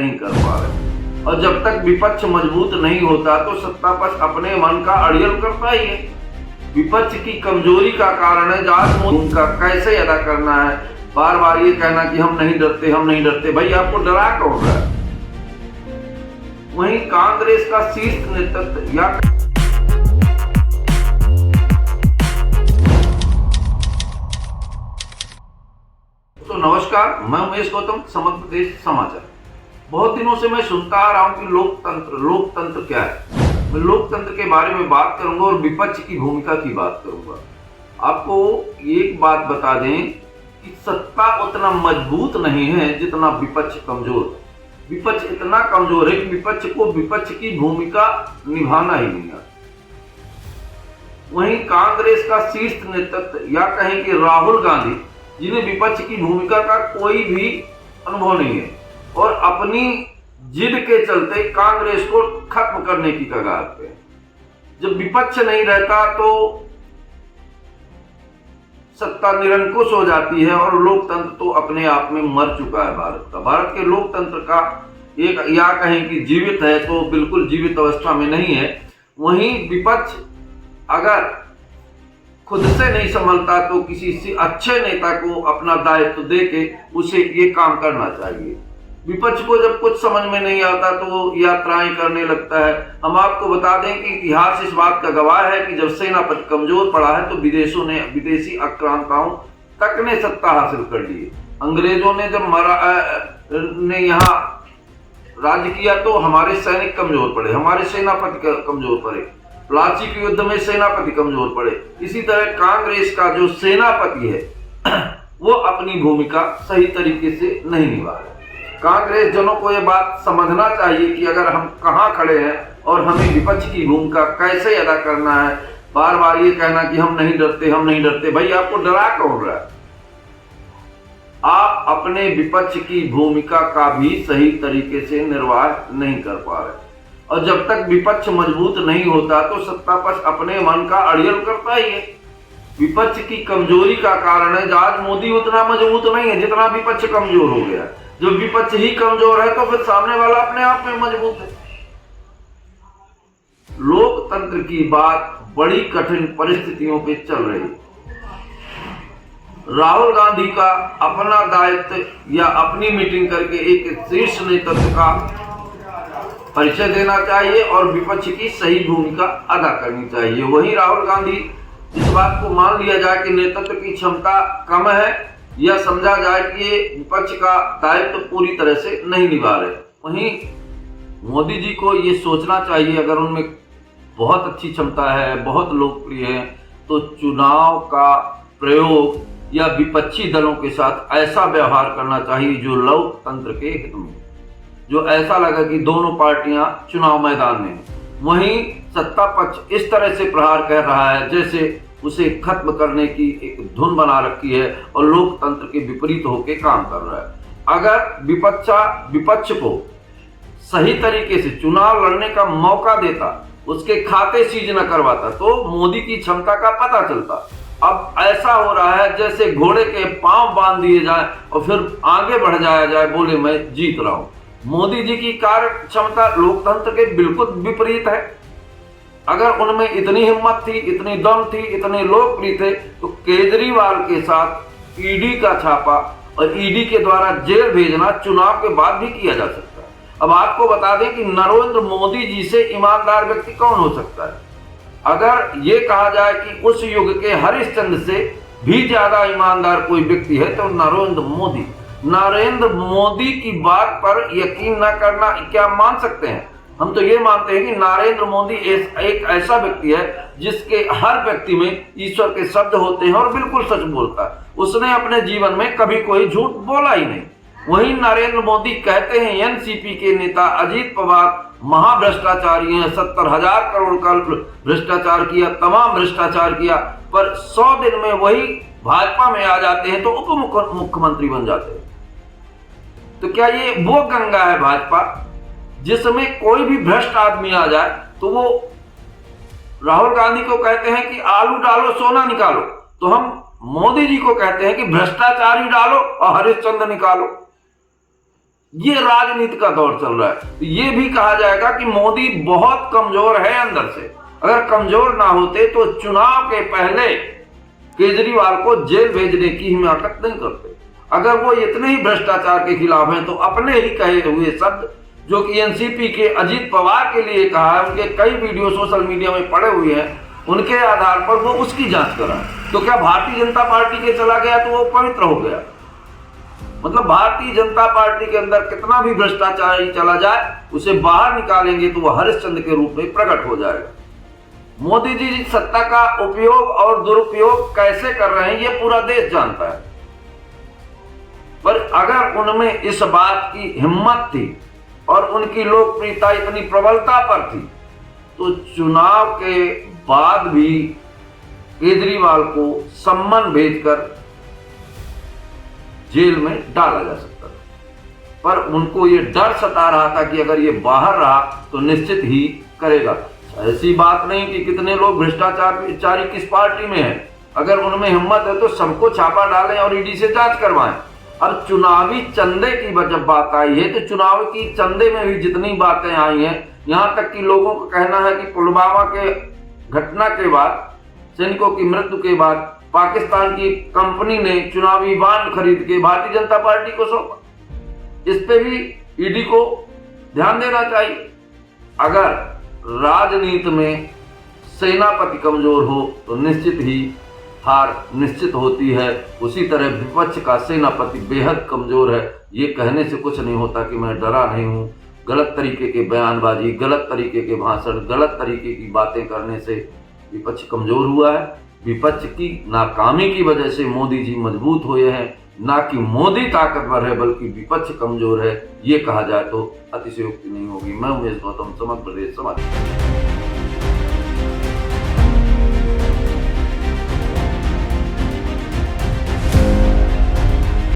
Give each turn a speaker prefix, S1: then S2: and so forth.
S1: नहीं कर पा रहे। और जब तक विपक्ष मजबूत नहीं होता तो सत्ता पक्ष अपने मन का अड़ियल करता ही है। विपक्ष की कमजोरी का कारण है जात उनका कैसे अदा करना है। बार बार ये कहना कि हम नहीं डरते, हम नहीं डरते। भाई आपको डरा कौन रहा है? वहीं कांग्रेस का शीर्ष नेतृत्व या तो नमस्कार, मैं उमेश गौतम, समग्र प्रदेश समाचार। बहुत दिनों से मैं सुनता आ रहा हूं कि लोकतंत्र क्या है। मैं लोकतंत्र के बारे में बात करूंगा और विपक्ष की भूमिका की बात करूंगा। आपको एक बात बता दें कि सत्ता उतना मजबूत नहीं है जितना विपक्ष कमजोर है। विपक्ष इतना कमजोर है कि विपक्ष को विपक्ष की भूमिका निभाना ही नहीं आता। वहीं कांग्रेस का शीर्ष नेतृत्व या कहें कि राहुल गांधी, जिन्हें विपक्ष की भूमिका का कोई भी अनुभव नहीं है और अपनी जिद के चलते कांग्रेस को खत्म करने की कगार पे। जब विपक्ष नहीं रहता तो सत्ता निरंकुश हो जाती है और लोकतंत्र तो अपने आप में मर चुका है। भारत के लोकतंत्र का एक या कहें कि जीवित है तो बिल्कुल जीवित अवस्था में नहीं है। वहीं विपक्ष अगर खुद से नहीं संभलता तो किसी अच्छे नेता को अपना दायित्व देके उसे ये काम करना चाहिए। विपक्ष को जब कुछ समझ में नहीं आता तो वो यात्राएं करने लगता है। हम आपको बता दें कि इतिहास इस बात का गवाह है कि जब सेनापति कमजोर पड़ा है तो विदेशी आक्रांताओं तक ने सत्ता हासिल कर ली। अंग्रेजों ने जब यहाँ राज्य किया तो हमारे सैनिक कमजोर पड़े, हमारे सेनापति कमजोर पड़े। प्लासी के युद्ध में सेनापति कमजोर पड़े। इसी तरह कांग्रेस का जो सेनापति है वो अपनी भूमिका सही तरीके से नहीं निभा रहा। कांग्रेस जनों को यह बात समझना चाहिए कि अगर हम कहां खड़े हैं और हमें विपक्ष की भूमिका कैसे अदा करना है। बार बार ये कहना कि हम नहीं डरते, हम नहीं डरते। भाई आपको डरा कौन रहा है? आप अपने विपक्ष की भूमिका का भी सही तरीके से निर्वाह नहीं कर पा रहे। और जब तक विपक्ष मजबूत नहीं होता तो सत्ता पक्ष अपने मन का अड़ियल करता ही है। विपक्ष की कमजोरी का कारण है आज मोदी उतना मजबूत नहीं है जितना विपक्ष कमजोर हो गया। जब विपक्ष ही कमजोर है तो फिर सामने वाला अपने आप में मजबूत है। लोकतंत्र की बात बड़ी कठिन परिस्थितियों पे चल रही है। राहुल गांधी का अपना दायित्व या अपनी मीटिंग करके एक शीर्ष नेतृत्व का परिचय देना चाहिए और विपक्ष की सही भूमिका अदा करनी चाहिए। वहीं राहुल गांधी इस बात को मान लिया जाए कि नेतृत्व की क्षमता कम है या समझा जाए कि ये विपक्ष का दायित्व पूरी तरह से नहीं निभा रहे। वहीं मोदी जी को ये सोचना चाहिए, अगर उनमें बहुत अच्छी क्षमता है, बहुत लोकप्रिय है, तो चुनाव का प्रयोग या विपक्षी दलों के साथ ऐसा व्यवहार करना चाहिए जो लोकतंत्र के हित में, जो ऐसा लगा कि दोनों पार्टियां चुनाव मैदान में। वहीं सत्ता पक्ष इस तरह से प्रहार कर रहा है जैसे उसे खत्म करने की एक धुन बना रखी है और लोकतंत्र के विपरीत होकर काम कर रहा है। अगर विपक्ष को सही तरीके से चुनाव लड़ने का मौका देता, उसके खाते सीज न करवाता तो मोदी की क्षमता का पता चलता। अब ऐसा हो रहा है जैसे घोड़े के पांव बांध दिए जाए और फिर आगे बढ़ जाया जाए, बोले मैं जीत रहा हूं। मोदी जी की कार्य क्षमता लोकतंत्र के बिल्कुल विपरीत है। अगर उनमें इतनी हिम्मत थी, इतनी दम थी, इतने लोकप्रिय थे तो केजरीवाल के साथ ईडी का छापा और ईडी के द्वारा जेल भेजना चुनाव के बाद भी किया जा सकता है। अब आपको बता दें कि नरेंद्र मोदी जी से ईमानदार व्यक्ति कौन हो सकता है? अगर ये कहा जाए कि उस युग के हरिश्चंद्र से भी ज्यादा ईमानदार कोई व्यक्ति है तो नरेंद्र मोदी की बात पर यकीन न करना क्या मान सकते हैं? हम तो ये मानते हैं कि नरेंद्र मोदी एक ऐसा व्यक्ति है जिसके हर व्यक्ति में ईश्वर के शब्द होते हैं और बिल्कुल सच बोलता है। उसने अपने जीवन में कभी कोई झूठ बोला ही नहीं। वहीं नरेंद्र मोदी कहते हैं एनसीपी के नेता अजीत पवार महाभ्रष्टाचारी हैं, 70,000 करोड़ का भ्रष्टाचार किया, तमाम भ्रष्टाचार किया, पर 100 दिन में वही भाजपा में आ जाते हैं तो उप मुख्यमंत्री बन जाते हैं। तो क्या ये वो गंगा है भाजपा जिसमें कोई भी भ्रष्ट आदमी आ जाए तो वो राहुल गांधी को कहते हैं कि आलू डालो सोना निकालो, तो हम मोदी जी को कहते हैं कि भ्रष्टाचारी डालो और हरिश्चंद्र निकालो। ये राजनीति का दौर चल रहा है। तो ये भी कहा जाएगा कि मोदी बहुत कमजोर है अंदर से। अगर कमजोर ना होते तो चुनाव के पहले केजरीवाल को जेल भेजने की हिमाकत नहीं करते। अगर वो इतने ही भ्रष्टाचार के खिलाफ हैं तो अपने ही कहे हुए शब्द जो कि एनसीपी के अजीत पवार के लिए कहा है, उनके कई वीडियो सोशल मीडिया में पड़े हुए हैं, उनके आधार पर वो उसकी जांच कराए। तो क्या भारतीय जनता पार्टी के चला गया तो वो पवित्र हो गया? मतलब भारतीय जनता पार्टी के अंदर कितना भी भ्रष्टाचारी चला जाए, उसे बाहर निकालेंगे तो वह हरिश्चंद्र के रूप में प्रकट हो जाएगा। मोदी जी सत्ता का उपयोग और दुरुपयोग कैसे कर रहे हैं ये पूरा देश जानता है। पर अगर उनमें इस बात की हिम्मत थी और उनकी लोकप्रियता इतनी प्रबलता पर थी तो चुनाव के बाद भी केजरीवाल को सम्मन भेजकर जेल में डाला जा सकता था। पर उनको ये डर सता रहा था कि अगर ये बाहर रहा तो निश्चित ही करेगा। ऐसी बात नहीं कि कितने लोग भ्रष्टाचारी किस पार्टी में है, अगर उनमें हिम्मत है तो सबको छापा डालें और ईडी से जांच करवाएं। अब चुनावी चंदे की जब बात आई है तो चुनाव की चंदे में भी जितनी बातें आई हैं, यहां तक कि लोगों का कहना है कि पुलवामा के घटना के बाद, सैनिकों की मृत्यु के बाद पाकिस्तान की कंपनी ने चुनावी बांड खरीद के भारतीय जनता पार्टी को सौंपा। इस पे भी ईडी को ध्यान देना चाहिए। अगर राजनीति में सेनापति कमजोर हो तो निश्चित ही हार निश्चित होती है। उसी तरह विपक्ष का सेनापति बेहद कमजोर है। ये कहने से कुछ नहीं होता कि मैं डरा नहीं हूं। गलत तरीके के बयानबाजी, गलत तरीके के भाषण, गलत तरीके की बातें करने से विपक्ष कमजोर हुआ है। विपक्ष की नाकामी की वजह से मोदी जी मजबूत हुए हैं, ना कि मोदी ताकतवर है बल्कि विपक्ष कमजोर है। ये कहा जाए तो अतिशयोक्ति नहीं होगी। मैं उमेश गौतम, समग्र प्रदेश समाचार।